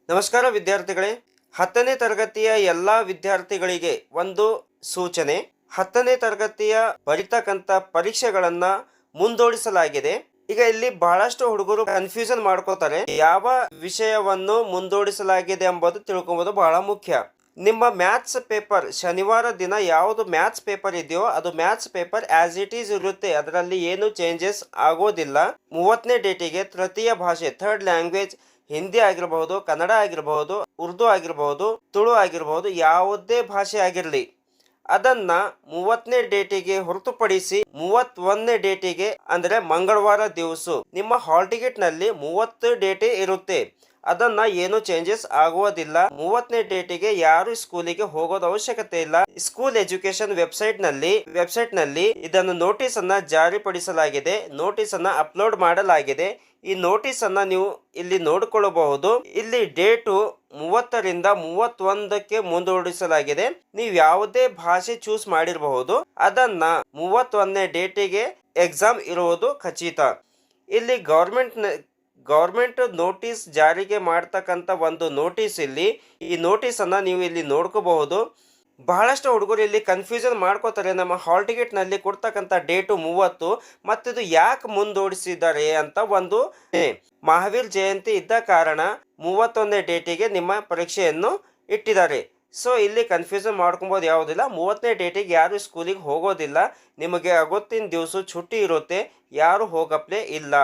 ನಮಸ್ಕಾರ ವಿದ್ಯಾರ್ಥಿಗಳೇ. 10ನೇ ತರಗತಿಯ ಎಲ್ಲ ವಿದ್ಯಾರ್ಥಿಗಳಿಗೆ ಒಂದು ಸೂಚನೆ. 10ನೇ ತರಗತಿಯ ಬರಿತಕ್ಕಂಥ ಪರೀಕ್ಷೆಗಳನ್ನ ಮುಂದೂಡಿಸಲಾಗಿದೆ. ಈಗ ಇಲ್ಲಿ ಬಹಳಷ್ಟು ಹುಡುಗರು ಕನ್ಫ್ಯೂಷನ್ ಮಾಡ್ಕೋತಾರೆ. ಯಾವ ವಿಷಯವನ್ನು ಮುಂದೂಡಿಸಲಾಗಿದೆ ಎಂಬುದು ತಿಳ್ಕೊಬೋದು ಬಹಳ ಮುಖ್ಯ. ನಿಮ್ಮ ಮ್ಯಾಥ್ಸ್ ಪೇಪರ್ ಶನಿವಾರ ದಿನ ಯಾವುದು ಮ್ಯಾಥ್ಸ್ ಪೇಪರ್ ಇದೆಯೋ ಅದು maths paper as it is ಇರುತ್ತೆ. ಅದರಲ್ಲಿ ಏನು ಚೇಂಜಸ್ ಆಗೋದಿಲ್ಲ. 30ನೇ ಡೇಟಿಗೆ ತೃತೀಯ ಭಾಷೆ ಥರ್ಡ್ ಲ್ಯಾಂಗ್ವೇಜ್ ಹಿಂದಿ ಆಗಿರಬಹುದು, ಕನ್ನಡ ಆಗಿರಬಹುದು, ಉರ್ದು ಆಗಿರಬಹುದು, ತುಳು ಆಗಿರಬಹುದು, ಯಾವುದೇ ಭಾಷೆ ಆಗಿರಲಿ ಅದನ್ನ 30ನೇ ಡೇಟಿಗೆ ಹೊರತುಪಡಿಸಿ 31ನೇ ಡೇಟಿಗೆ ಅಂದ್ರೆ ಮಂಗಳವಾರ ದಿವಸ ನಿಮ್ಮ ಹಾಲ್ ಟಿಕೆಟ್ ನಲ್ಲಿ 30 ಡೇಟೇ ಇರುತ್ತೆ. ಅದನ್ನ ಏನು ಚೇಂಜಸ್ ಆಗುವುದಿಲ್ಲ. 30ನೇ ಡೇಟಿಗೆ ಯಾರು ಸ್ಕೂಲಿಗೆ ಹೋಗೋದು ಅವಶ್ಯಕತೆ ಇಲ್ಲ. ಸ್ಕೂಲ್ ಎಜುಕೇಶನ್ ವೆಬ್ಸೈಟ್ ನಲ್ಲಿ ಇದನ್ನು ನೋಟಿಸ್ ಅನ್ನ ಜಾರಿಪಡಿಸಲಾಗಿದೆ. ನೋಟಿಸ್ ಅನ್ನ ಅಪ್ಲೋಡ್ ಮಾಡಲಾಗಿದೆ. ಈ ನೋಟಿಸ್ ಅನ್ನ ನೀವು ಇಲ್ಲಿ ನೋಡಿಕೊಳ್ಳಬಹುದು. ಇಲ್ಲಿ ಡೇಟು 30ರಿಂದ 31ಕ್ಕೆ ಮುಂದೂಡಿಸಲಾಗಿದೆ. ನೀವು ಯಾವುದೇ ಭಾಷೆ ಚೂಸ್ ಮಾಡಿರಬಹುದು. ಅದನ್ನ 31ನೇ ಡೇಟಿಗೆ ಎಕ್ಸಾಮ್ ಇರುವುದು ಖಚಿತ. ಇಲ್ಲಿ ಗೌರ್ಮೆಂಟ್ ನೋಟಿಸ್ ಜಾರಿಗೆ ಮಾಡ್ತಕ್ಕಂಥ ಒಂದು ನೋಟಿಸ್ ಇಲ್ಲಿ. ಈ ನೋಟಿಸ್ ಅನ್ನ ನೀವು ಇಲ್ಲಿ ನೋಡ್ಕೋಬಹುದು. ಬಹಳಷ್ಟು ಹುಡುಗರು ಇಲ್ಲಿ ಕನ್ಫ್ಯೂಷನ್ ಮಾಡ್ಕೋತಾರೆ. ನಮ್ಮ ಹಾಲ್ ಟಿಕೆಟ್ ನಲ್ಲಿ ಕೊಡ್ತಕ್ಕಂಥ ಡೇಟು 30 ಮತ್ತಿದು ಯಾಕೆ ಮುಂದೂಡಿಸಿದ್ದಾರೆ ಅಂತ. ಒಂದು ಮಹಾವೀರ್ ಜಯಂತಿ ಇದ್ದ ಕಾರಣ 31ನೇ ಡೇಟಿಗೆ ನಿಮ್ಮ ಪರೀಕ್ಷೆಯನ್ನು ಇಟ್ಟಿದ್ದಾರೆ. ಸೊ ಇಲ್ಲಿ ಕನ್ಫ್ಯೂಷನ್ ಮಾಡ್ಕೊಬೋದು ಯಾವುದಿಲ್ಲ. 30ನೇ ಡೇಟಿಗೆ ಯಾರು ಸ್ಕೂಲಿಗೆ ಹೋಗೋದಿಲ್ಲ. ನಿಮಗೆ ಅವತ್ತಿನ ದಿವಸ छुट्टी ಇರುತ್ತೆ. ಯಾರು ಹೋಗಪ್ಲೇ ಇಲ್ಲ.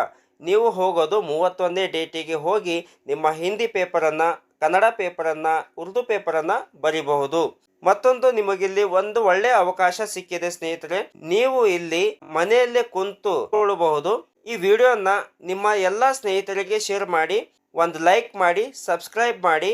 ನೀವು ಹೋಗೋದು 31ನೇ ಡೇಟಿಗೆ ಹೋಗಿ ನಿಮ್ಮ ಹಿಂದಿ ಪೇಪರನ್ನು, ಕನ್ನಡ ಪೇಪರನ್ನು, ಉರ್ದು ಪೇಪರನ್ನು ಬರಿಬಹುದು. ಮತ್ತೊಂದು ನಿಮಗಿಲ್ಲಿ ಒಂದು ಒಳ್ಳೆಯ ಅವಕಾಶ ಸಿಕ್ಕಿದೆ ಸ್ನೇಹಿತರೆ. ನೀವು ಇಲ್ಲಿ ಮನೆಯಲ್ಲೇ ಕುಂತುಕೊಳ್ಳಬಹುದು. ಈ ವಿಡಿಯೋನ ನಿಮ್ಮ ಎಲ್ಲ ಸ್ನೇಹಿತರಿಗೆ ಶೇರ್ ಮಾಡಿ, ಒಂದು ಲೈಕ್ ಮಾಡಿ, ಸಬ್ಸ್ಕ್ರೈಬ್ ಮಾಡಿ.